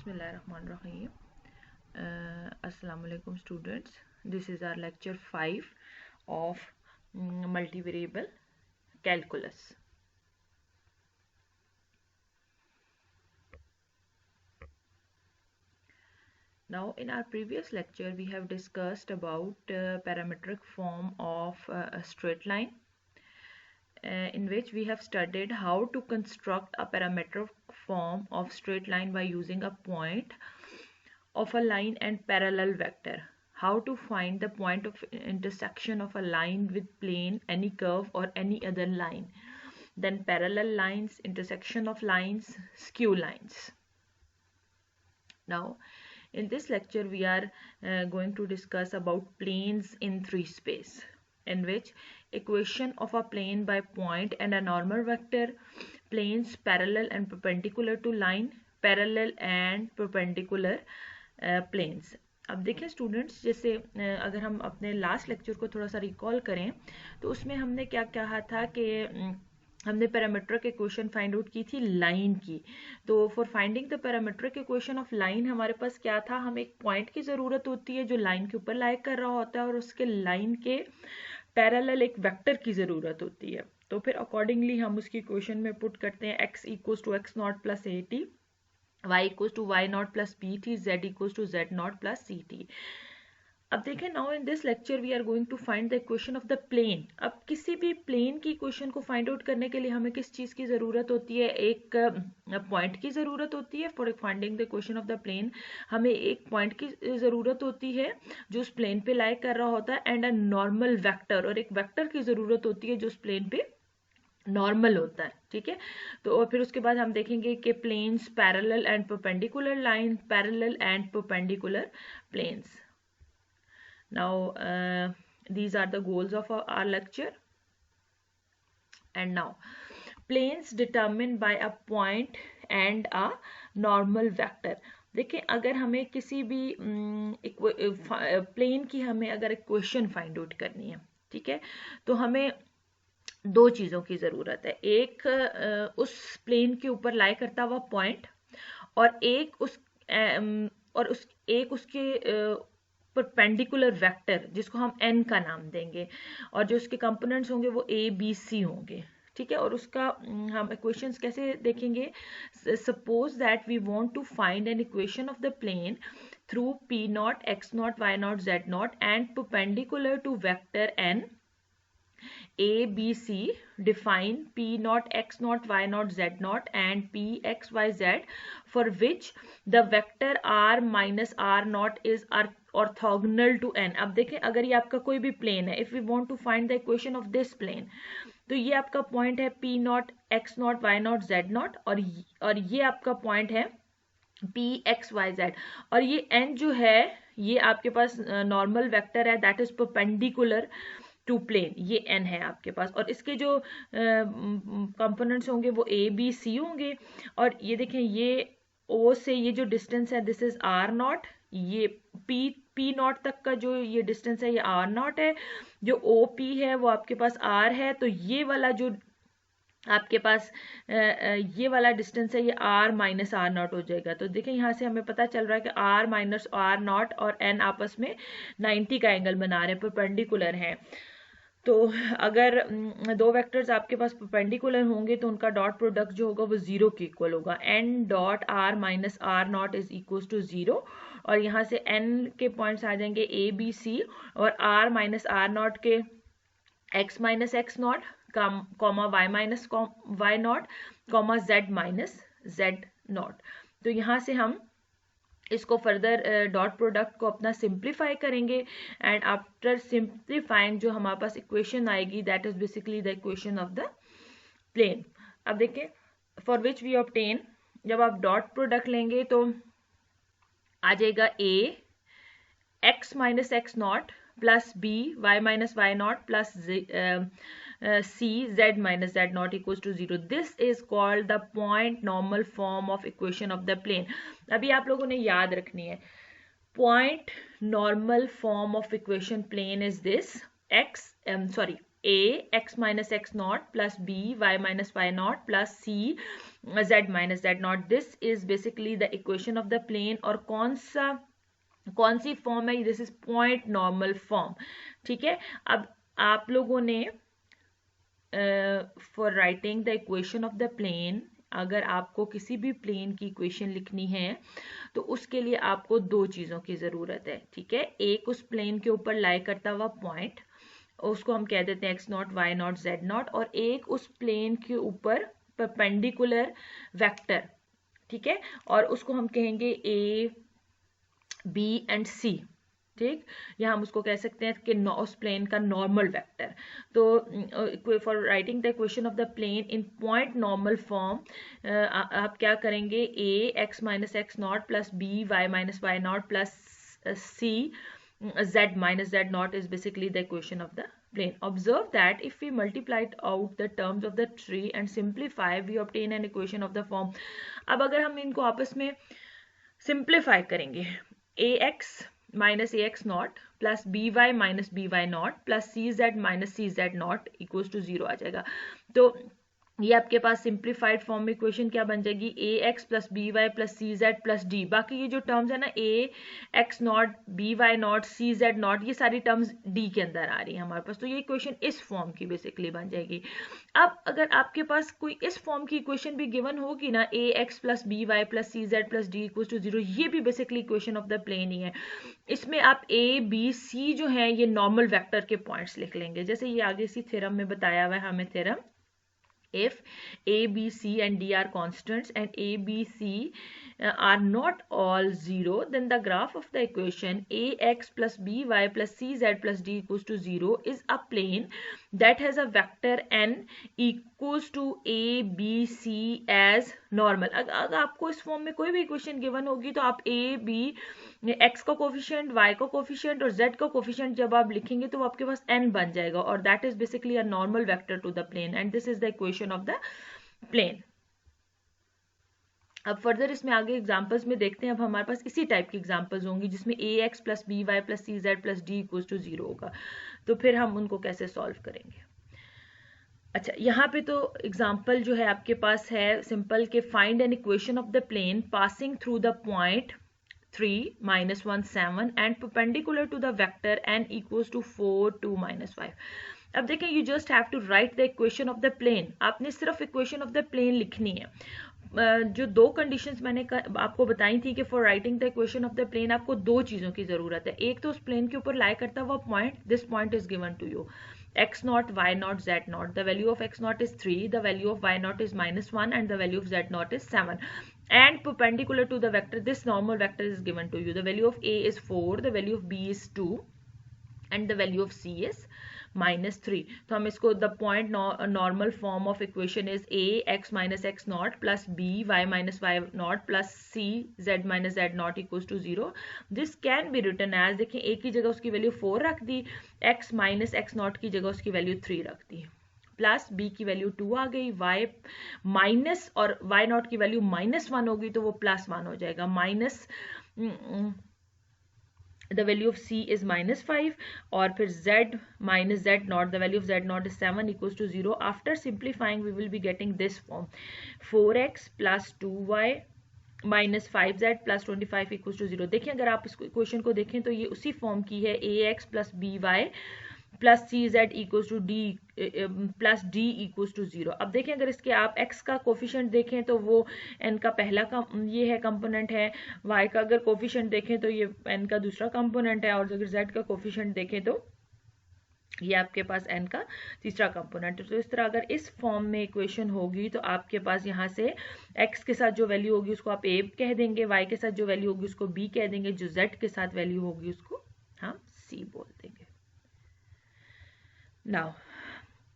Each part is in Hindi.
Bismillahirrahmanirrahim. Assalamu alaikum students. This is our lecture 5 of multivariable calculus. Now in our previous lecture we have discussed about parametric form of a straight line in which we have studied how to construct a parametric form of straight line by using a point of a line and parallel vector. How to find the point of intersection of a line with plane, any curve or any other line. Then parallel lines, intersection of lines, skew lines. Now in this lecture we are going to discuss about planes in 3 space, in which equation of a plane by point and a normal vector, planes parallel and perpendicular to line, parallel and perpendicular planes. अब देखें स्टूडेंट्स, जैसे अगर हम अपने लास्ट लेक्चर को थोड़ा सा रिकॉल करें तो उसमें हमने क्या कहा था कि हमने पैरामीट्रिक इक्वेशन फाइंड आउट की थी लाइन की। तो for finding the parametric equation of line हमारे पास क्या था, हम एक पॉइंट की ज़रूरत होती है जो लाइन के ऊपर लाई कर रहा होता है और उसके लाइन के पैरेलल एक वेक्टर की ज़रूरत होती है। तो फिर अकॉर्डिंगली हम उसकी इक्वेशन में पुट करते हैं x equals to x not plus A t, y equals to y not plus B t, z equals to z not plus C t. अब देखें, now in this lecture we are going to find the equation of the plane. अब किसी भी प्लेन की इक्वेशन को फाइंड आउट करने के लिए हमें किस चीज़ की ज़रूरत होती है, एक पॉइंट की ज़रूरत होती है। For finding the equation of the plane हमें एक पॉइंट की ज़रूरत होती है जो उस प्लेन पे लाई कर रहा होता है, एंड अ नॉर्मल वेक्टर, और एक वेक्टर की ज़रूरत होती है जो उस प्लेन पे नॉर्मल होता है। ठीक है, तो फिर उसके बाद हम देखेंगे कि planes parallel and perpendicular line, parallel and perpendicular planes. Now these are the goals of our lecture. And now planes determined by a point and a normal vector. देखिए, अगर हमें किसी भी प्लेन की हमें अगर इक्वेशन फाइंड आउट करनी है, ठीक है, तो हमें दो चीज़ों की ज़रूरत है। एक उस प्लेन के ऊपर लाई करता हुआ पॉइंट, और एक उसके परपेंडिकुलर वेक्टर जिसको हम n का नाम देंगे, और जो उसके कंपोनेंट्स होंगे वो a b c होंगे। ठीक है, और उसका हम इक्वेशंस कैसे देखेंगे। Suppose that we want to find an equation of the plane through p naught x naught y naught z naught and perpendicular to vector n a b c, define p naught x naught y naught z naught and p x y z for which the vector r minus r naught is orthogonal to n. अब देखें, अगर ये आपका कोई भी प्लेन है, if we want to find the equation of this plane, तो ये आपका पॉइंट है p naught x naught y naught z not, और ये आपका पॉइंट है p x y z, और ये n जो है ये आपके पास नॉर्मल वेक्टर है, that is perpendicular to plane, ये n है आपके पास, और इसके जो कंपोनेंट्स होंगे वो a b c होंगे। और ये देखें, ये o से ये जो डिस्टेंस है दिस इज r नॉट, ये p नॉट तक का जो ये डिस्टेंस है ये r नॉट है, जो OP है वो आपके पास r है, तो ये वाला जो आपके पास ये वाला डिस्टेंस है ये r माइनस r नॉट हो जाएगा। तो देखें, यहाँ से हमें पता चल रहा है कि r माइनस r नॉट और n आपस में 90 का एंगल बना रहे हैं, परपेंडिकुलर हैं। तो अगर दो वेक्टर्स आपके पास परपेंडिकुलर होंगे तो उनका डॉट प्रोडक्ट जो होगा वो 0 के इक्वल होगा। n dot r minus r naught is equal to 0, और यहाँ से n के पॉइंट्स आ जाएंगे a b c, और r माइनस r नॉट के x minus x not comma y minus y not comma z minus z not. तो यहाँ से हम इसको फर्दर डॉट प्रोडक्ट को अपना सिंप्लीफाई करेंगे, एंड आफ्टर सिंप्लीफाइंग जो हमारे पास इक्वेशन आएगी that is basically the equation of the plane. अब देखें, फॉर विच वी ऑब्टेन, जब आप डॉट प्रोडक्ट लेंगे तो आ जाएगा a x minus x not plus b y minus y not plus c z minus z not equals to 0. This is called the point normal form of equation of the plane. अभी आप लोगों ने याद रखनी है, point normal form of equation plane is this a x minus x naught plus b y minus y naught plus c z minus z naught. This is basically the equation of the plane. और कौन सी फॉर्म है? This is point normal form. ठीक है, अब आप लोगों ने for writing the equation of the plane, अगर आपको किसी भी प्लेन की इक्वेशन लिखनी है तो उसके लिए आपको दो चीजों की जरूरत है. ठीक है, एक उस प्लेन के ऊपर लाई करता हुआ पॉइंट, उसको हम कह देते हैं x naught, y naught, z not, और एक उस प्लेन के ऊपर परपेंडिकुलर वेक्टर. ठीक है, और उसको हम कहेंगे a, b एंड c. ठीक, या हम उसको कह सकते हैं कि उस प्लेन का नॉर्मल वेक्टर. तो for writing the equation of the plane in point normal form आप क्या करेंगे? a x minus x not plus b y minus y not plus c z minus z naught is basically the equation of the plane. Observe that if we multiply out the terms of the tree and simplify, we obtain an equation of the form. अब अगर हम इनको आपस में simplify करेंगे, ax minus ax naught plus by minus by naught plus cz minus cz naught equals to 0 आ जाएगा. तो ये आपके पास सिंप्लीफाइड फॉर्म में इक्वेशन क्या बन जाएगी? A X plus B Y plus C Z plus D. बाकी ये जो टर्म्स है ना, A X naught, B Y naught, C Z naught, ये सारी टर्म्स डी के अंदर आ रही है हमारे पास. तो ये इक्वेशन इस फॉर्म की बेसिकली बन जाएगी. अब अगर आपके पास कोई इस फॉर्म की इक्वेशन भी गिवन होगी ना, A X plus B Y plus C Z plus D equals to 0, ये भी basically equation of the plane ही है. इसमें आप ए बी सी जो है ये नॉर्मल वेक्टर के पॉइंट्स लिख लेंगे, जैसे ये आगे इसी थ्योरम में बताया हुआ है हमें theorem. If a, b, c and d are constants and a, b, c are not all 0, then the graph of the equation ax plus by plus cz plus d equals to 0 is a plane that has a vector n equals to a, b, c as normal. अगर आपको इस फॉर्म में कोई भी इक्वेशन गिवन होगी तो आप a, b, x का कोफिशिएंट, y का कोफिशिएंट और z का कोफिशिएंट जब आप लिखेंगे तो आपके पास n बन जाएगा, और that is basically a normal vector to the plane and this is the equation of the plane. अब फर्दर इसमें आगे एग्जांपल्स में देखते हैं. अब हमारे पास इसी टाइप की एग्जांपल्स होंगी जिसमें A X plus B Y plus C Z plus D equals to 0 होगा. तो फिर हम उनको कैसे सॉल्व करेंगे? अच्छा, यहाँ पे तो एग्जांपल जो है आपके पास है सिंपल के find an equation of the plane passing through the point 3, minus 1, 7 and perpendicular to the vector n equals to 4, 2, minus 5. अब देखें, you just have to write the equation of the plane. आपने सिर्फ equation of the plane लिखनी है. जो दो कंडीशंस मैंने आपको बताई थी कि for writing the equation of the plane आपको दो चीजों की जरूरत है. एक तो उस प्लेन के ऊपर लाई करता हुआ point, this point is given to you, x naught, y naught, z naught. The value of x naught is 3, the value of y naught is -1 and the value of z naught is 7. And perpendicular to the vector, this normal vector is given to you. The value of a is 4, the value of b is 2 and the value of c is -3. तो हम इसको the point normal form of equation is a x minus x naught plus b y minus y naught plus c z minus z naught equals to 0. This can be written as, देखें a की जगह उसकी वैल्यू 4 रख दी, x minus x naught की जगह उसकी वैल्यू 3 रख दी, प्लस b की वैल्यू 2 आ गई, y माइनस और y नॉट की वैल्यू -1 होगी तो वो +1 हो जाएगा, minus the value of c is -5 और फिर z minus z naught, the value of z naught is 7 equals to 0. After simplifying we will be getting this form, 4x plus 2y minus 5z plus 25 equals to 0. देखिए अगर आप इस इक्वेशन को देखें तो ये उसी फॉर्म की है, ax plus by plus C z equals to d plus D equals to 0. अब देखें अगर इसके आप x का कोफिशिएंट देखें तो वो n का पहला ये है कंपोनेंट है, y का अगर कोफिशिएंट देखें तो ये n का दूसरा कंपोनेंट है, और अगर z का कोफिशिएंट देखें तो ये आपके पास n का तीसरा कंपोनेंट है. तो इस तरह अगर इस फॉर्म में इक्वेशन होगी तो आपके पास यहाँ से x के साथ जो वैल्यू होगी उसको आप a कह देंगे, y के साथ जो वैल्यू होगी उसको b कह देंगे, जो z के साथ वैल्यू होगी उसको हम c बोल देंगे. Now,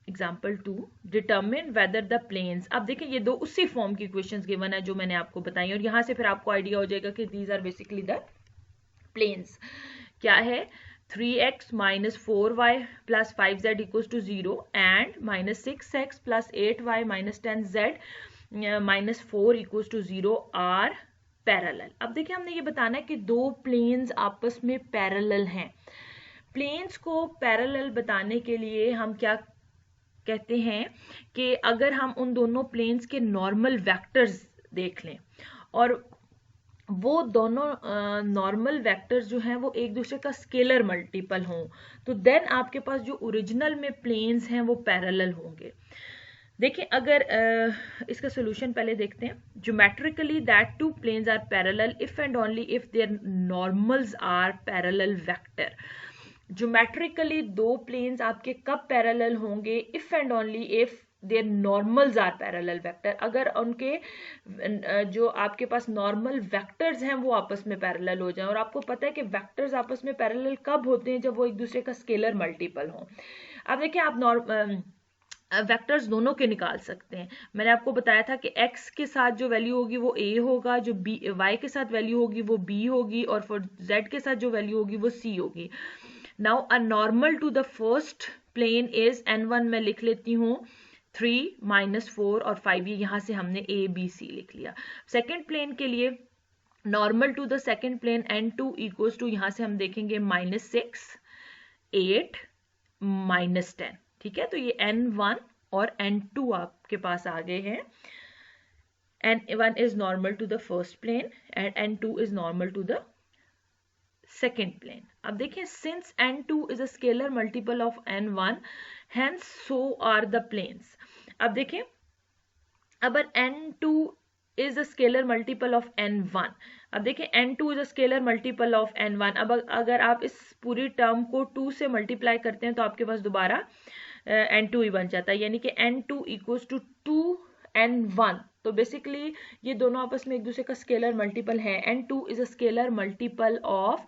example 2, determine whether the planes. अब देखिए ये दो उसी फॉर्म की क्वेश्चंस गिवन है जो मैंने आपको बताई, और यहाँ से फिर आपको आइडिया हो जाएगा कि these are basically the planes. क्या है? 3x minus 4y plus 5z equals to 0 and minus 6x plus 8y minus 10z minus 4 equals to 0 are parallel. अब देखिए हमने ये बताना है कि दो प्लेन्स आपस में पैरेलल हैं. प्लेन्स को पैरेलल बताने के लिए हम क्या कहते हैं कि अगर हम उन दोनों प्लेन्स के नॉर्मल वेक्टर्स देख लें और वो दोनों नॉर्मल वेक्टर्स जो हैं वो एक दूसरे का स्केलर मल्टीपल हों, तो देन आपके पास जो ओरिजिनल में प्लेन्स हैं वो पैरेलल होंगे। देखिए अगर इसका सोल्यूशन पहले देखते हैं। Geometrically that two planes are parallel if and only if their normals are parallel vector. Geometrically दो प्लेन्स आपके कब पैरेलल होंगे? If and only if their normals are parallel vector, अगर उनके जो आपके पास नॉर्मल वेक्टर्स हैं वो आपस में पैरेलल हो जाएं। और आपको पता है कि वेक्टर्स आपस में पैरेलल कब होते हैं? जब वो एक दूसरे का स्केलर मल्टीपल हो। अब देखिए आप वेक्टर्स दोनों के निकाल सकते हैं। मैंने आपको बताया था कि x के साथ जो वैल्यू होगी वो a होगा, जो y के साथ वैल्यू होगी वो b होगी, और फॉर z के साथ जो वैल्यू होगी वो c होगी। Now a normal to the first plane is n1, मैं लिख लेती हूँ 3 -4 और 5, ये यहाँ से हमने a b c लिख लिया। सेकेंड प्लेन के लिए normal to the second plane n2 equals to, यहाँ से हम देखेंगे -6 8 -10, ठीक है। तो ये n1 और n2 आपके पास आ गए हैं। n1 is normal to the first plane and n2 is normal to the second plane. अब देखिए since n2 is a scalar multiple of n1, hence so are the planes. अब देखिए अगर n2 is a scalar multiple of n1, अब देखिए n2 is a scalar multiple of n1, अब अगर आप इस पूरी टर्म को 2 से मल्टीप्लाई करते हैं तो आपके पास दोबारा n2 ही बन जाता है, यानी कि n2 इक्वल्स टू 2n1। तो बेसिकली ये दोनों आपस में एक दूसरे का स्केलर मल्टीपल है। n2 is a scalar multiple of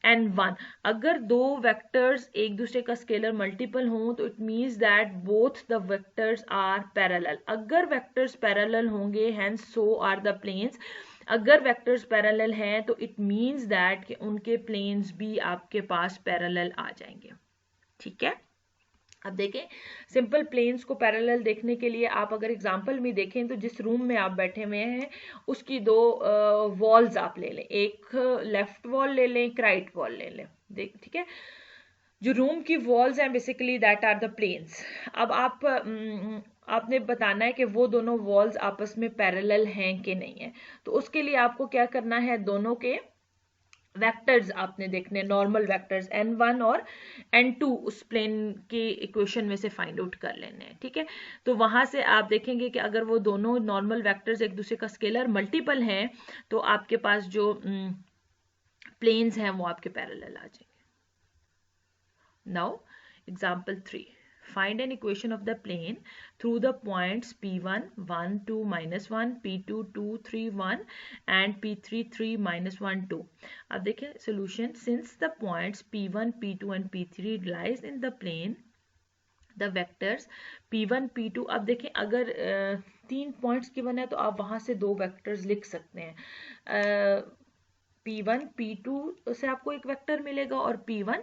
n1। अगर दो वेक्टर्स एक दूसरे का स्केलर मल्टीपल हों तो it means that both the vectors are parallel. अगर वेक्टर्स पैरेलल होंगे hence so are the planes. अगर वेक्टर्स पैरेलल हैं तो इट मीन्स दैट कि उनके प्लेन्स भी आपके पास पैरेलल आ जाएंगे, ठीक है। अब देखें सिंपल प्लेन्स को पैरेलल देखने के लिए आप अगर एग्जांपल में देखें तो जिस रूम में आप बैठे हुए हैं उसकी दो वॉल्स आप ले लें, एक लेफ्ट वॉल ले लें, एक राइट वॉल ले लें, देख ठीक है। जो रूम की वॉल्स हैं basically that are the planes. अब आपने बताना है कि वो दोनों वॉल्स आपस में पैरेलल हैं कि नहीं है। तो उसके लिए आपको क्या करना है, दोनों के वेक्टर्स आपने देखने, नॉर्मल वेक्टर्स n1 और n2 उस प्लेन की इक्वेशन में से फाइंड आउट कर लेने हैं, ठीक है। तो वहां से आप देखेंगे कि अगर वो दोनों नॉर्मल वेक्टर्स एक दूसरे का स्केलर मल्टीपल हैं तो आपके पास जो प्लेन्स हैं वो आपके पैरेलल आ जाएंगे। Now example 3, find an equation of the plane through the points p1 1 2 -1 p2 2 3 1 and p3 3 -1 2। अब देखिए solution, since the points p1 p2 and p3 lies in the plane the vectors p1 p2, अब देखिए अगर 3 पॉइंट्स गिवन है तो आप वहां से दो वेक्टर्स लिख सकते हैं। P1 P2 से आपको एक वेक्टर मिलेगा और P1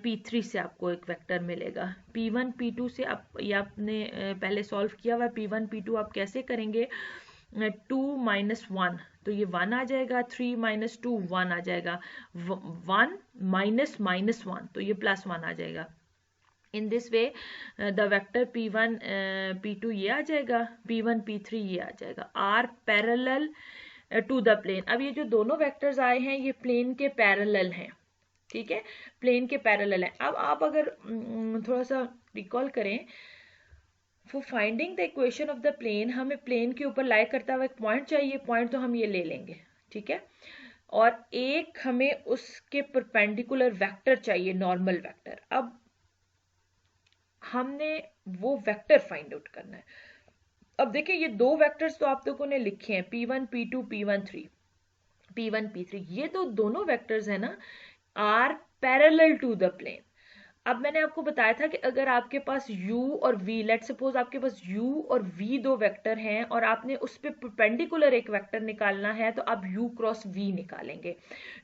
P3 से आपको एक वेक्टर मिलेगा। P1 P2 से आप ये आपने पहले सॉल्व किया हुआ। P1 P2 आप कैसे करेंगे, 2 -1 तो ये 1 आ जाएगा, 3 - 2 1 आ जाएगा, 1 -1 तो ये +1 आ जाएगा। In this way the vector P1 P2 ये आ जाएगा, P1 P3 ये आ जाएगा, are parallel to the plane. अब ये जो दोनों वेक्टर्स आए हैं ये प्लेन के पैरेलल हैं, ठीक है, प्लेन के पैरेलल हैं। अब आप अगर थोड़ा सा रिकॉल करें, for finding the equation of the plane हमें प्लेन के ऊपर लाई करता हुआ एक पॉइंट चाहिए, पॉइंट तो हम ये ले लेंगे, ठीक है, और एक हमें उसके परपेंडिकुलर वेक्टर चाहिए, नॉर्मल वेक्टर। अब हमने वो वेक्टर फाइंड आउट करना है। अब देखिए ये दो वेक्टर्स तो आप लोगों ने लिखे हैं, P1 P2 P1 3 P1 P3, ये तो दोनों वेक्टर्स है ना, are parallel to the plane. अब मैंने आपको बताया था कि अगर आपके पास u और v, लेट सपोज आपके पास u और v दो वेक्टर हैं और आपने उस पर परपेंडिकुलर एक वेक्टर निकालना है तो आप u क्रॉस v निकालेंगे।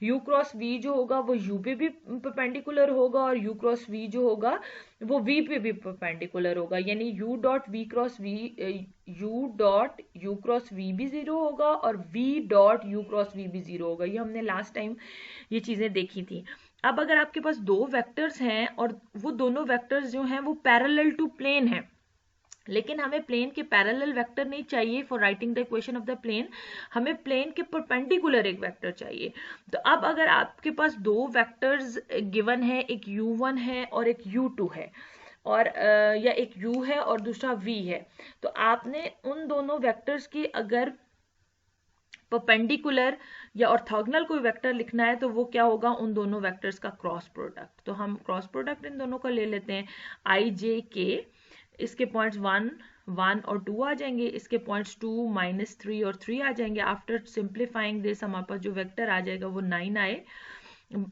u क्रॉस v जो होगा वो u पे भी परपेंडिकुलर होगा और u क्रॉस v जो होगा वो v पे भी परपेंडिकुलर होगा, यानी u dot v cross v भी 0 होगा और v dot u cross v भी 0 होगा। ये हमने लास्ट टाइम ये चीजें देखी थी। अब अगर आपके पास दो वेक्टर्स हैं और वो दोनों वेक्टर्स जो हैं वो पैरेलल टू प्लेन है, लेकिन हमें प्लेन के पैरेलल वेक्टर नहीं चाहिए for writing the equation of the plane, हमें प्लेन के परपेंडिकुलर एक वेक्टर चाहिए। तो अब अगर आपके पास दो वेक्टर्स गिवन है, एक u1 है और एक u2 है, और या एक u है और दूसरा v है, तो आपने उन दोनों वेक्टर्स की अगर परपेंडिकुलर या ऑर्थोगोनल कोई वेक्टर लिखना है तो वो क्या होगा, उन दोनों वेक्टर्स का क्रॉस प्रोडक्ट। तो हम क्रॉस प्रोडक्ट इन दोनों का ले लेते हैं, i j k, इसके पॉइंट्स 1 1 और 2 आ जाएंगे, इसके पॉइंट्स 2 -3 और 3 आ जाएंगे। आफ्टर सिंप्लीफाइंग दिस हमारे पास जो वेक्टर आ जाएगा वो 9 आए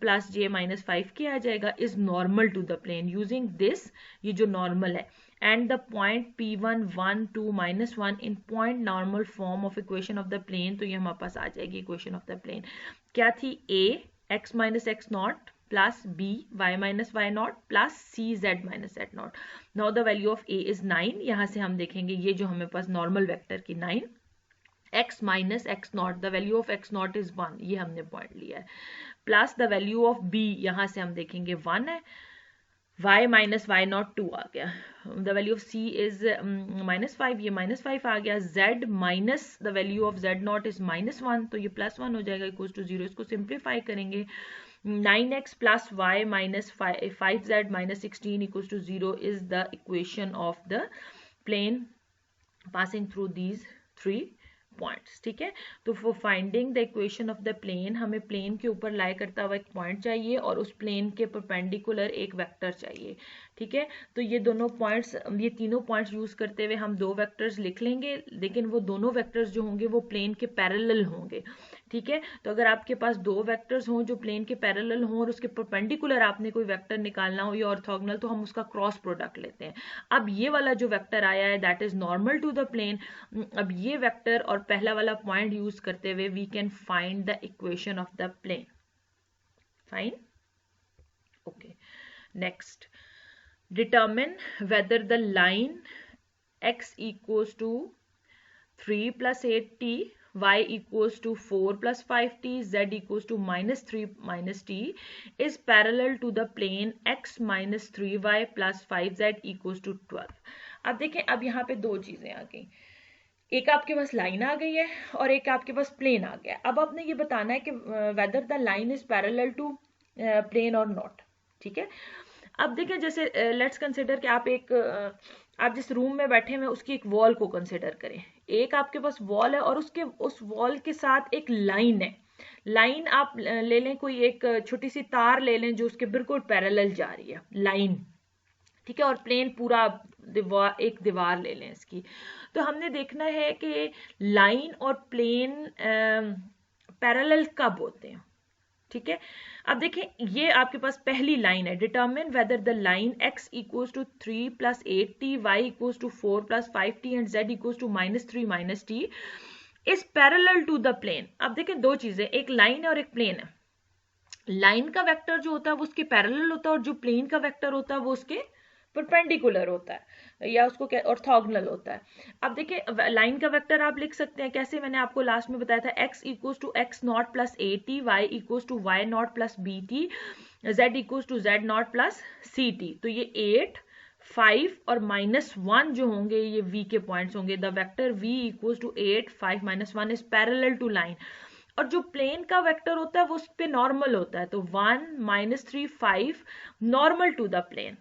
प्लस j -5 के आ जाएगा, is normal to the plane using this, ये जो नॉर्मल है, and the point p1 1 2 -1 in point normal form of equation of the plane। तो ये हमारे पास आ जाएगी इक्वेशन ऑफ द प्लेन, क्या थी, a x - x naught plus b y - y naught plus c z - z naught। Now the value of a is 9, यहाँ से हम देखेंगे ये जो हमें पास नॉर्मल वेक्टर की 9, x - x naught, the value of x naught is 1, ये हमने पॉइंट लिया है, plus the value of b, यहाँ से हम देखेंगे 1 है, y - y naught 2 आ गया, the value of c is -5, ये -5 आ गया, z minus the value of z naught is -1, तो ये +1 हो जाएगा इक्वल टू 0। इसको सिंप्लीफाई करेंगे, 9x plus y minus 5z minus 16 equal to 0 is the equation of the plane passing through these 3 points. ठीक है, तो for finding the equation of the plane हमें प्लेन के ऊपर लाई करता हुआ एक पॉइंट चाहिए और उस प्लेन के परपेंडिकुलर एक वेक्टर चाहिए। ठीक है, तो ये दोनों पॉइंट्स, ये तीनों पॉइंट्स यूज करते हुए हम दो वेक्टर्स लिख लेंगे, लेकिन वो दोनों वेक्टर्स जो होंगे वो प्लेन के पैरेलल होंगे। ठीक है, तो अगर आपके पास दो वेक्टर्स हों जो प्लेन के पैरेलल हों और उसके परपेंडिकुलर आपने कोई वेक्टर निकालना हो या ऑर्थोगोनल, तो हम उसका क्रॉस प्रोडक्ट लेते हैं। अब ये वाला जो वेक्टर आया है that is normal to the plane, अब ये वेक्टर और पहला वाला पॉइंट यूज करते हुए we can find the equation of the plane. Fine, okay, next, determine whether the line x equals to 3 plus 8t, y equals to 4 plus 5t, z equals to -3 minus t is parallel to the plane x minus 3y plus 5z equals to 12। अब देखें, अब यहाँ पे दो चीजें आ गई, एक आपके पास लाइन आ गई है और एक आपके पास प्लेन आ गया। अब आपने ये बताना है कि whether the line is parallel to plane और नॉट। ठीक है, अब देखिए, जैसे लेट्स कंसिडर कि आप जिस रूम में बैठे हुए उसकी एक वॉल को कंसिडर करें, एक आपके पास वॉल है और उस वॉल के साथ एक लाइन है। लाइन आप ले लें, कोई एक छोटी सी तार ले लें जो उसके बिल्कुल पैरेलल जा रही है, लाइन। ठीक है, और प्लेन पूरा एक दीवार ले लें इसकी। तो हमने देखना है कि लाइन और प्लेन पैरेलल कब होते हैं। ठीक है, अब देखें, ये आपके पास पहली लाइन है, determine whether the line x equals to 3 plus 8t, y equals to 4 plus 5t and z equals to -3 minus t is parallel to the plane. अब देखें, दो चीजें, एक लाइन है और एक प्लेन है। लाइन का वेक्टर जो होता है वो उसके पैरेलल होता है और जो प्लेन का वेक्टर होता है वो उसके परपेंडिकुलर होता है या उसको ऑर्थोगोनल होता है। अब देखिए, लाइन का वेक्टर आप लिख सकते हैं कैसे, मैंने आपको लास्ट में बताया था, x equals to x not plus at, y equals to y not plus bt, z equals to z not plus ct। तो ये 8 5 और -1 जो होंगे ये v के पॉइंट्स होंगे। The vector v equals to 8 5 -1 is parallel to line, और जो प्लेन का वेक्टर होता है वो उस पे नॉर्मल होता है, तो 1 -3 5 नॉर्मल टू द प्लेन।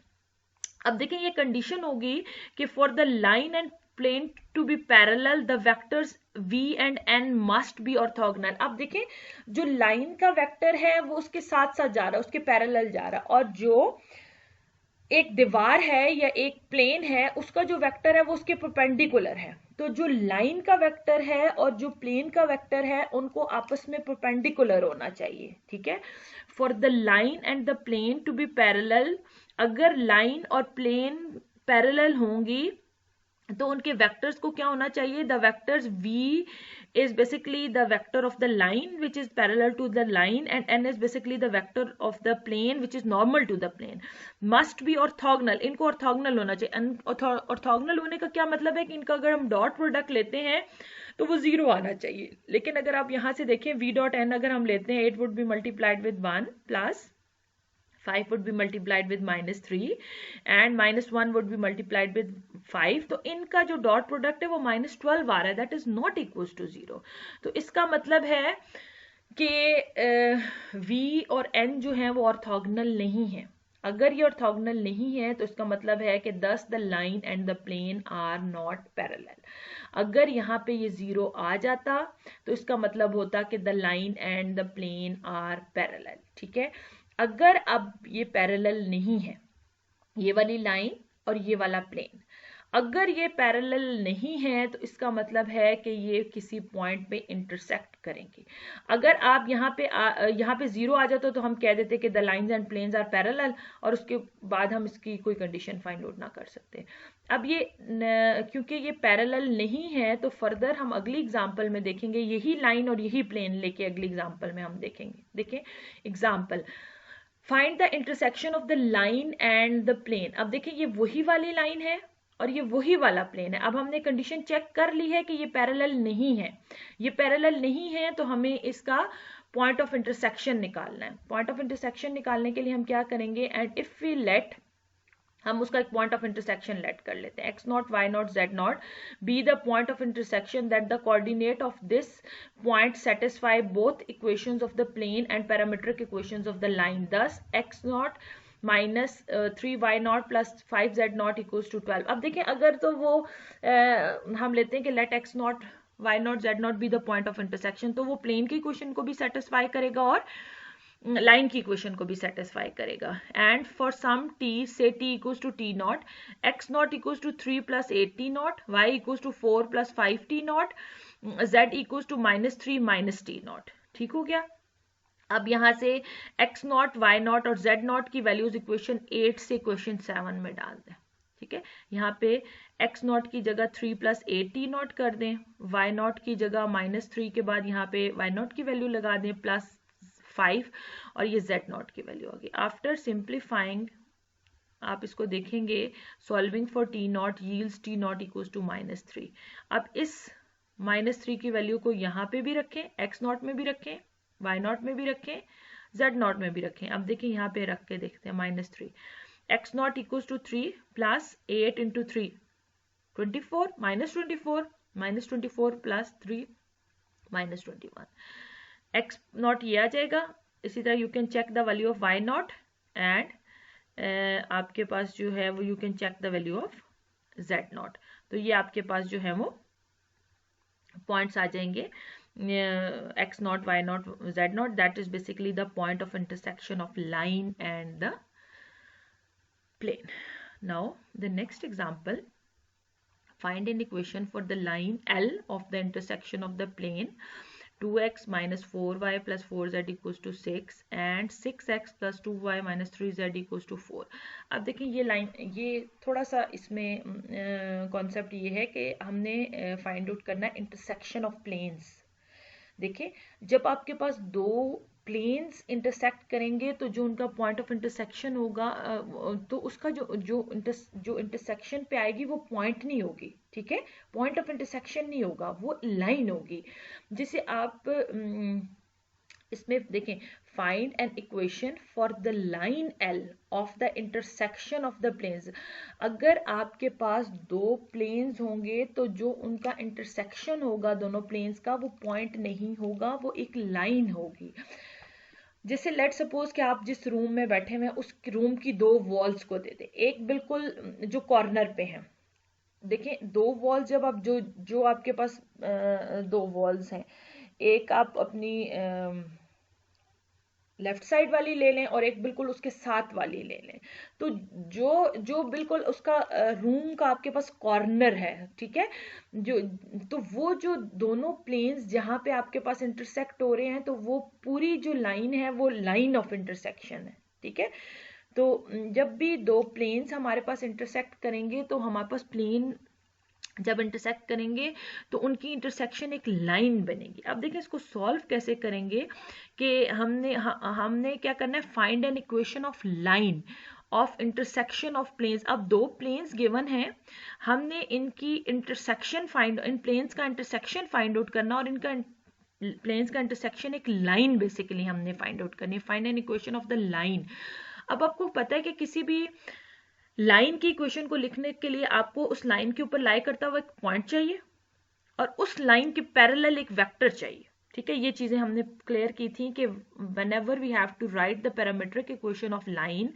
अब देखें, ये कंडीशन होगी कि for the line and plane to be parallel the vectors v and n must be orthogonal. अब देखें, जो लाइन का वेक्टर है वो उसके साथ साथ जा रहा है, उसके पैरेलल जा रहा है, और जो एक दीवार है या एक प्लेन है उसका जो वेक्टर है वो उसके परपेंडिकुलर है। तो जो लाइन का वेक्टर है और जो प्लेन का वेक्टर है उनको आपस में परपेंडिकुलर होना चाहिए। ठीक है, for the line and the plane to be parallel, अगर लाइन और प्लेन पैरेलल होंगी तो उनके वेक्टर्स को क्या होना चाहिए, the vectors v is basically the vector of the line which is parallel to the line and n is basically the vector of the plane which is normal to the plane, must be orthogonal। इनको ऑर्थोगोनल होना चाहिए। ऑर्थोगोनल होने का क्या मतलब है कि इनका अगर हम डॉट प्रोडक्ट लेते हैं तो वो 0 आना चाहिए, लेकिन अगर आप यहाँ से देखें v डॉट n अगर हम लेते हैं, it would be multiplied with 1 plus 5 would be multiplied with -3 and -1 would be multiplied with 5. तो इनका जो डॉट प्रोडक्ट है वो -12 आ रहा है, that is not equals to 0. तो इसका मतलब है कि v और n जो है वो ऑर्थोगोनल नहीं है. अगर ये ऑर्थोगोनल नहीं है तो इसका मतलब है कि thus the line and the plane are not parallel. अगर यहाँ पे ये 0 आ जाता तो इसका मतलब होता कि the line and the plane are parallel. ठीक है, अगर अब ये पैरेलल नहीं है, ये वाली लाइन और ये वाला प्लेन, अगर ये पैरेलल नहीं है तो इसका मतलब है कि ये किसी पॉइंट पे इंटरसेक्ट करेंगे. अगर आप यहाँ पे 0 आ जाता तो हम कह देते कि the lines and planes are parallel और उसके बाद हम इसकी कोई कंडीशन फाइंड आउट ना कर सकते. अब ये क्योंकि ये पैरेलल नहीं है तो फर्दर हम अगली एग्जांपल में देखेंगे, यही लाइन और यही प्लेन लेके अगली एग्जांपल में हम देखेंगे. देखें example, find the intersection of the line and the plane. अब देखिए ये वही वाली लाइन है और ये वही वाला प्लेन है. अब हमने कंडीशन चेक कर ली है कि ये पैरेलल नहीं है. ये पैरेलल नहीं है तो हमें इसका पॉइंट ऑफ इंटरसेक्शन निकालना है. पॉइंट ऑफ इंटरसेक्शन निकालने के लिए हम क्या करेंगे, एंड इफ वी लेट, हम उसका एक पॉइंट ऑफ इंटरसेक्शन लेट कर लेते हैं. x0 y0 z0 be the point of intersection that the coordinate of this point satisfy both equations of the plane and parametric equations of the line. thus x0 minus 3y0 plus 5z0 equals to 12. अब देखिए अगर तो वो हम लेते हैं कि let x0 y0 z0 be the point of intersection, तो वो प्लेन की इक्वेशन को भी सेटिस्फाई करेगा और लाइन की इक्वेशन को भी सेटिस्फाई करेगा. एंड फॉर सम t से t equals to t0, x0 equals to 3 plus 8 t0, y equals to 4 plus 5 t0, z equals to -3 minus t0. ठीक हो गया. अब यहाँ से x0 y0 और z0 की वैल्यूज इक्वेशन 8 से इक्वेशन 7 में डाल दें. ठीक है, यहाँ पे x0 की जगह 3 प्लस 8 t0 कर दें, y0 की जगह -3 के बाद यहाँ पे y0 की वैल्यू लगा दें प्लस 5 और ये z0 की वैल्यू आ गई. आफ्टर सिंप्लीफाइंग आप इसको देखेंगे, solving for t0 yields t0 equals to -3. अब इस -3 की वैल्यू को यहाँ पे भी रखें, x0 में भी रखें, y0 में भी रखें, z0 में भी रखें. अब देखिए यहाँ पे रख के देखते हैं -3. x0 equals to 3 plus 8 into 3 24 -24 plus 3 -21. x0 ये आ जाएगा. इसी तरह you can check the value of y0 and आपके पास जो है वो you can check the value of z0. तो ये आपके पास जो है वो पॉइंट्स आ जाएंगे, x0 y0 z0, that is basically the point of intersection of line and the plane. Now the next example, find an equation for the line L of the intersection of the plane 2x minus 4y plus 4z equals to 6 and 6x plus 2y minus 3z equals to 4. अब देखिए ये लाइन, ये थोड़ा सा इसमें कॉन्सेप्ट ये है कि हमने फाइंड आउट करना है इंटरसेक्शन ऑफ प्लेन्स. देखिए जब आपके पास दो प्लेन्स इंटरसेक्ट करेंगे तो जो उनका पॉइंट ऑफ इंटरसेक्शन होगा तो उसका जो इंटरसेक्शन पे आएगी वो पॉइंट नहीं होगी. ठीक है, पॉइंट ऑफ इंटरसेक्शन नहीं होगा, वो लाइन होगी. जैसे आप इसमें देखें, find an equation for the line L of the intersection of the planes. अगर आपके पास दो प्लेन्स होंगे तो जो उनका इंटरसेक्शन होगा दोनों प्लेन्स का वो पॉइंट नहीं होगा, वो एक लाइन होगी. जैसे लेट सपोज कि आप जिस रूम में बैठे हुए हैं उस रूम की दो वॉल्स को दे दें, एक बिल्कुल जो कॉर्नर पे है. देखिए दो वॉल्स जब आप जो आपके पास दो वॉल्स हैं, एक आप अपनी लेफ्ट साइड वाली ले लें और एक बिल्कुल उसके साथ वाली ले लें. तो जो बिल्कुल उसका रूम का आपके पास कॉर्नर है, ठीक है, तो वो जो दोनों प्लेन्स जहां पे आपके पास इंटरसेक्ट हो रहे हैं तो वो पूरी जो लाइन है वो लाइन ऑफ इंटरसेक्शन है. ठीक है, तो जब भी दो प्लेन्स हमारे पास इंटरसेक्ट करेंगे तो हमारे पास प्लेन जब इंटरसेक्ट करेंगे तो उनकी इंटरसेक्शन एक लाइन बनेगी. अब देखिए इसको सॉल्व कैसे करेंगे कि हमने क्या करना है, find an equation of line of intersection of planes. अब दो प्लेन्स गिवन हैं, हमने इनकी इंटरसेक्शन इन प्लेन्स का इंटरसेक्शन फाइंड आउट करना और इनका प्लेन्स का इंटरसेक्शन एक लाइन बेसिकली हमने फाइंड आउट करनी है. Find an equation of the line. अब आपको पता है कि किसी भी लाइन की इक्वेशन को लिखने के लिए आपको उस लाइन के ऊपर लाई करता हुआ एक पॉइंट चाहिए और उस लाइन के पैरेलल एक वेक्टर चाहिए। ठीक है, ये चीजें हमने क्लियर की थी कि whenever we have to write the parametric equation of line,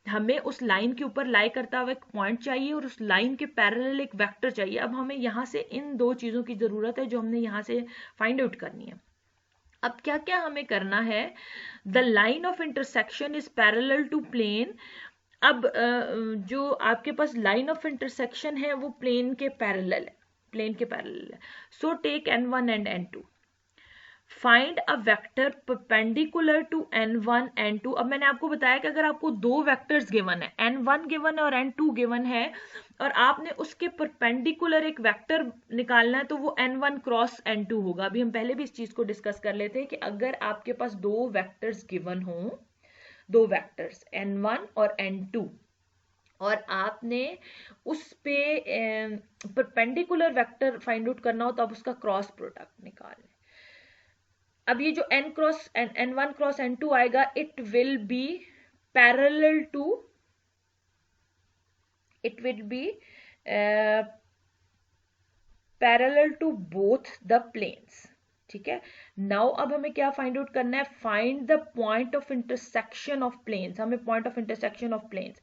हमें उस लाइन के ऊपर लाई करता हुआ एक पॉइंट चाहिए और उस लाइन के पैरेलल एक वेक्टर चाहिए। अब हमें यहाँ से इन दो चीजों की जरूरत है जो हमने यहाँ से फाइंड आउट करनी है। अब क्या क्या हमें करना है, the line of intersection is parallel to plane. अब जो आपके पास लाइन ऑफ इंटरसेक्शन है वो प्लेन के पैरेलल है, प्लेन के पैरेलल है। So take n1 and n2, find a vector perpendicular to n1 n2। अब मैंने आपको बताया कि अगर आपको दो वेक्टर्स गिवन है, n1 गिवन है और n2 गिवन है, और आपने उसके परपेंडिकुलर एक वेक्टर निकालना है तो वो n1 क्रॉस n2 होगा। अभी हम पहले भी इस चीज को डिस्कस कर लेते हैं कि अगर आपके पास दो वेक्टर्स गिवन हो, दो वेक्टर्स n1 और n2, और आपने उस पे परपेंडिकुलर वेक्टर फाइंड आउट करना हो तो आप उसका क्रॉस प्रोडक्ट निकालें। अब ये जो n1 क्रॉस n2 आएगा, it will be parallel to both the planes. ठीक है, नाउ अब हमें क्या फाइंड आउट करना है, find the point of intersection of planes. हमें point of intersection of planes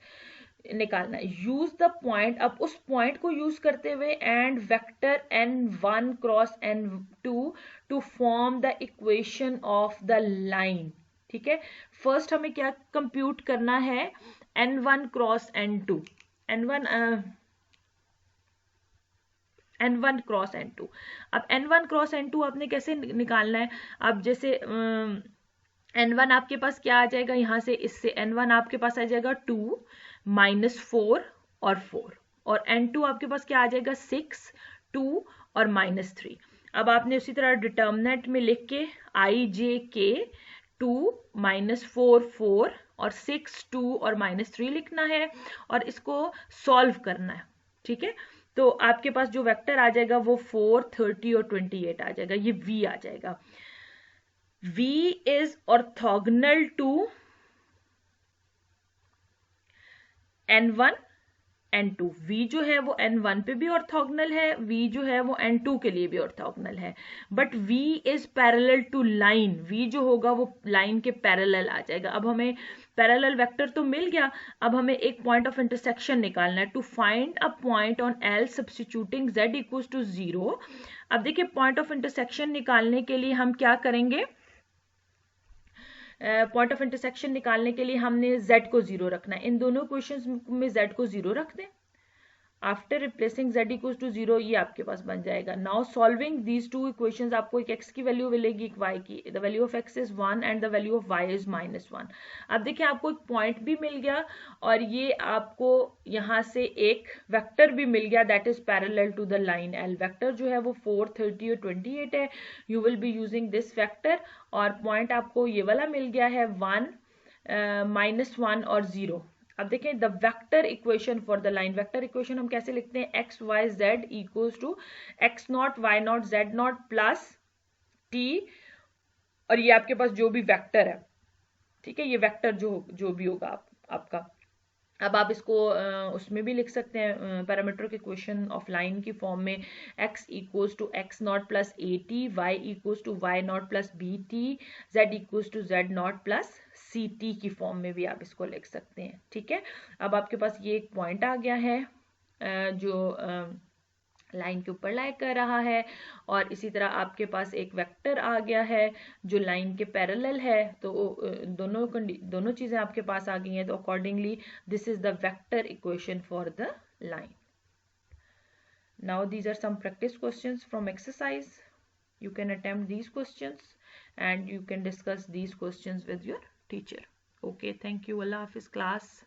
निकालना है। यूज द पॉइंट, अब उस पॉइंट को यूज करते हुए and vector n1 cross n2 to form the equation of the line. ठीक है, फर्स्ट हमें क्या कंप्यूट करना है, n1 cross n2, n1 cross n2। अब n1 क्रॉस n2 आपने कैसे निकालना है, अब जैसे n1 आपके पास क्या आ जाएगा, यहां से इससे n1 आपके पास आ जाएगा 2 -4 और 4, और n2 आपके पास क्या आ जाएगा 6 2 और -3। अब आपने उसी तरह डिटर्मिनेंट में लिख के i j k 2 -4 4 और 6 2 और -3 लिखना है और इसको सॉल्व करना है। ठीक है, तो आपके पास जो वेक्टर आ जाएगा वो 4 30 और 28 आ जाएगा, ये v आ जाएगा। v is orthogonal to n1 n2। v जो है वो n1 पे भी ऑर्थोगोनल है, v जो है वो n2 के लिए भी ऑर्थोगोनल है, but v is parallel to line. v जो होगा वो लाइन के पैरेलल आ जाएगा। अब हमें पैरेलल वेक्टर तो मिल गया, अब हमें एक पॉइंट ऑफ इंटरसेक्शन निकालना है। To find a point on L substituting z equals to 0। अब देखिए पॉइंट ऑफ इंटरसेक्शन निकालने के लिए हम क्या करेंगे, पॉइंट ऑफ इंटरसेक्शन निकालने के लिए हमने z को 0 रखना है। इन दोनों क्वेश्चंस में z को 0 रख दें। After replacing z equals to 0, ये आपके पास बन जाएगा। Now solving these two equations, आपको एक x की वैल्यू मिलेगी, एक y की। The value of x is 1 and the value of y is -1। अब देखिए आपको एक पॉइंट भी मिल गया और ये आपको यहाँ से एक वेक्टर भी मिल गया, that is parallel to the line L। Vector जो है वो 4 30 और 28 है। You will be using this vector, और पॉइंट आपको ये वाला मिल गया है 1 -1 और 0। अब देखें the vector equation for the line, vector equation हम कैसे लिखते हैं, X Y Z equals to X nought Y nought Z nought plus T, और ये आपके पास जो भी वेक्टर है, ठीक है, ये वेक्टर जो भी होगा आपका। अब आप इसको उसमें भी लिख सकते हैं पैरामीट्रिक इक्वेशन ऑफ लाइन की फॉर्म में, x equals to X not plus A T, Y equals to Y not plus B T, Z equals to Z nought plus C T की फॉर्म में भी आप इसको लिख सकते हैं। ठीक है, अब आपके पास ये एक पॉइंट आ गया है जो लाइन के ऊपर लाई कर रहा है, और इसी तरह आपके पास एक वेक्टर आ गया है जो लाइन के पैरेलल है। तो दोनों चीजें आपके पास आ गई हैं, तो accordingly this is the vector equation for the line. Now these are some practice questions from exercise. You can attempt these questions and you can discuss these questions with your teacher. Okay, thank you. Allah Hafiz class.